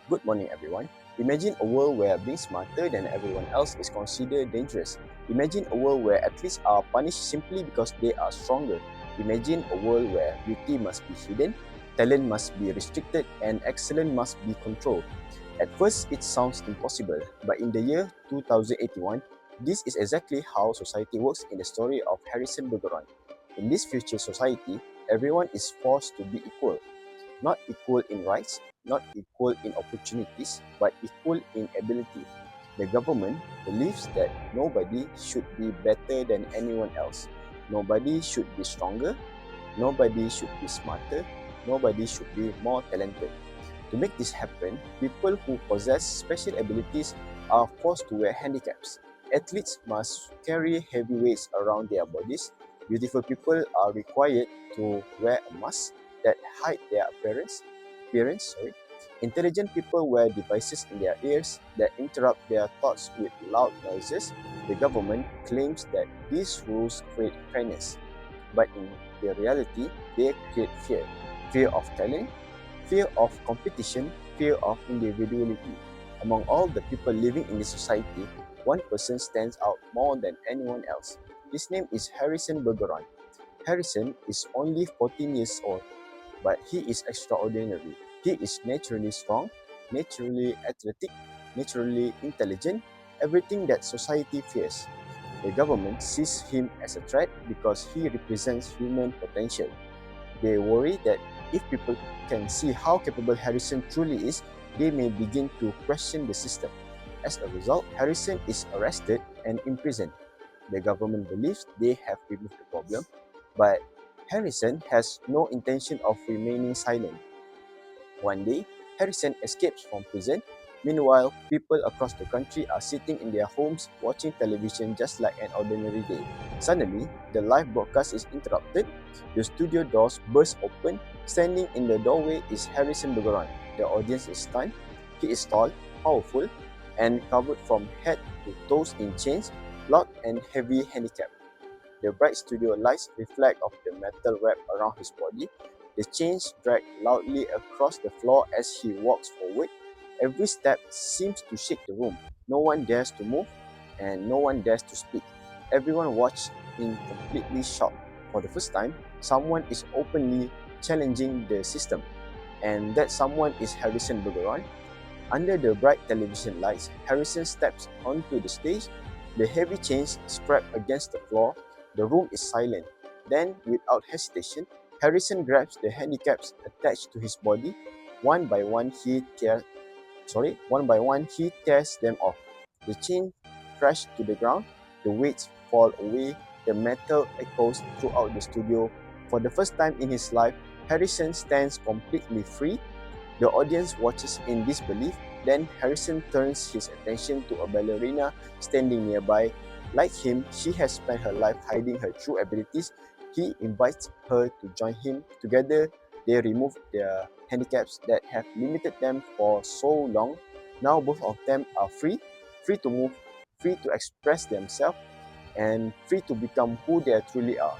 Good morning, everyone. Imagine a world where being smarter than everyone else is considered dangerous. Imagine a world where athletes are punished simply because they are stronger. Imagine a world where beauty must be hidden, talent must be restricted, and excellence must be controlled. At first, it sounds impossible, but in the year 2081, this is exactly how society works in the story of Harrison Bergeron. In this future society, everyone is forced to be equal, not equal in rights, not equal in opportunities, but equal in ability. The government believes that nobody should be better than anyone else. Nobody should be stronger. Nobody should be smarter. Nobody should be more talented. To make this happen, people who possess special abilities are forced to wear handicaps. Athletes must carry heavy weights around their bodies. Beautiful people are required to wear a mask that hide their appearance. Intelligent people wear devices in their ears that interrupt their thoughts with loud noises. The government claims that these rules create fairness, but in the reality, they create fear. Fear of talent, fear of competition, fear of individuality. Among all the people living in this society, one person stands out more than anyone else. His name is Harrison Bergeron. Harrison is only 14 years old, but he is extraordinary. He is naturally strong, naturally athletic, naturally intelligent, everything that society fears. The government sees him as a threat because he represents human potential. They worry that if people can see how capable Harrison truly is, they may begin to question the system. As a result, Harrison is arrested and imprisoned. The government believes they have removed the problem, but Harrison has no intention of remaining silent. One day, Harrison escapes from prison. Meanwhile, people across the country are sitting in their homes watching television just like an ordinary day. Suddenly, the live broadcast is interrupted. The studio doors burst open. Standing in the doorway is Harrison Bergeron. The audience is stunned. He is tall, powerful, and covered from head to toes in chains, locked and heavy handicap. The bright studio lights reflect off the metal wrap around his body. The chains drag loudly across the floor as he walks forward. Every step seems to shake the room. No one dares to move, and no one dares to speak. Everyone watches in completely shock. For the first time, someone is openly challenging the system, and that someone is Harrison Bergeron. Under the bright television lights, Harrison steps onto the stage. The heavy chains scrape against the floor. The room is silent. Then, without hesitation, Harrison grabs the handicaps attached to his body. One by one, he tears them off. The chain crash to the ground. The weights fall away. The metal echoes throughout the studio. For the first time in his life, Harrison stands completely free. The audience watches in disbelief. Then Harrison turns his attention to a ballerina standing nearby. Like him, she has spent her life hiding her true abilities. He invites her to join him. Together, they remove their handicaps that have limited them for so long. Now both of them are free, free to move, free to express themselves, and free to become who they truly are.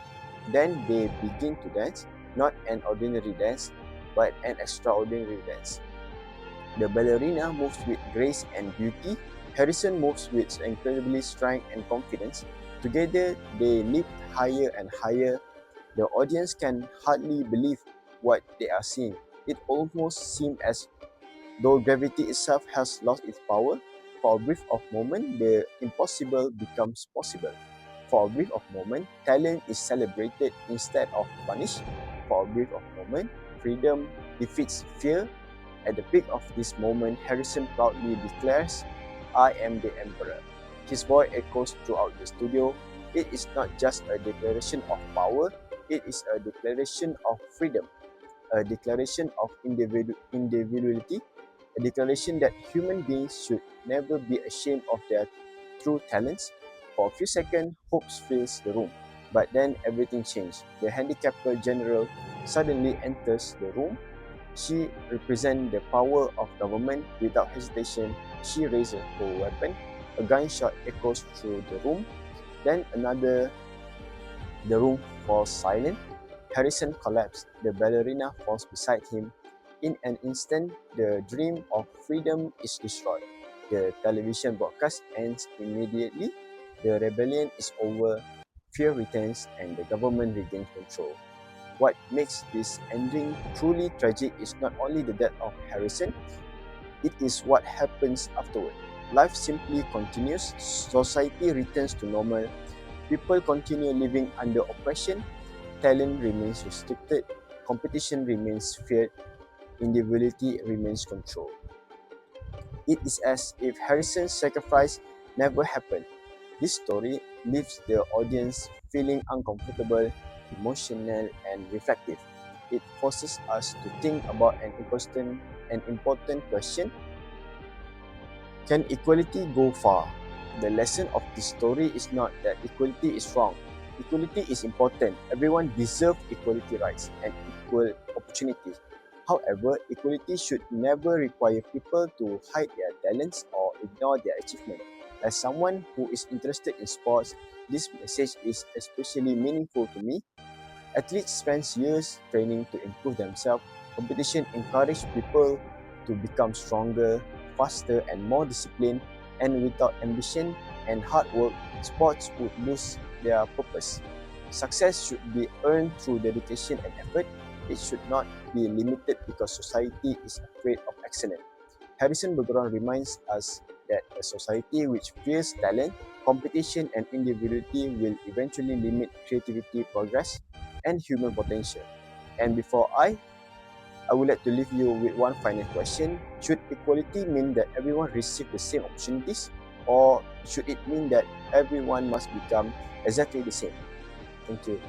Then they begin to dance, not an ordinary dance, but an extraordinary dance. The ballerina moves with grace and beauty. Harrison moves with incredibly strength and confidence. Together, they lift higher and higher. The audience can hardly believe what they are seeing. It almost seems as though gravity itself has lost its power. For a brief of moment, the impossible becomes possible. For a brief of moment, talent is celebrated instead of punished. For a brief of moment, freedom defeats fear. At the peak of this moment, Harrison proudly declares, "I am the Emperor." His voice echoes throughout the studio. It is not just a declaration of power, it is a declaration of freedom, a declaration of individuality, a declaration that human beings should never be ashamed of their true talents. For a few seconds, hope fills the room. But then everything changed. The handicapped general suddenly enters the room. She represents the power of government. Without hesitation, she raises her weapon. A gunshot echoes through the room. Then the room falls silent. Harrison collapsed. The ballerina falls beside him. In an instant, the dream of freedom is destroyed. The television broadcast ends immediately. The rebellion is over. Fear returns and the government regains control. What makes this ending truly tragic is not only the death of Harrison, it is what happens afterward. Life simply continues, society returns to normal, people continue living under oppression, talent remains restricted, competition remains feared, individuality remains controlled. It is as if Harrison's sacrifice never happened. This story leaves the audience feeling uncomfortable, emotional, and reflective. It forces us to think about an important question: can equality go far? The lesson of this story is not that equality is wrong. Equality is important. Everyone deserves equality rights and equal opportunities. However, equality should never require people to hide their talents or ignore their achievements. As someone who is interested in sports, this message is especially meaningful to me. Athletes spend years training to improve themselves. Competition encourages people to become stronger, faster, and more disciplined. And without ambition and hard work, sports would lose their purpose. Success should be earned through dedication and effort. It should not be limited because society is afraid of excellence. Harrison Bergeron reminds us that a society which fears talent, competition, and individuality will eventually limit creativity, progress, and human potential. And before I would like to leave you with one final question. Should equality mean that everyone receives the same opportunities, or should it mean that everyone must become exactly the same? Thank you.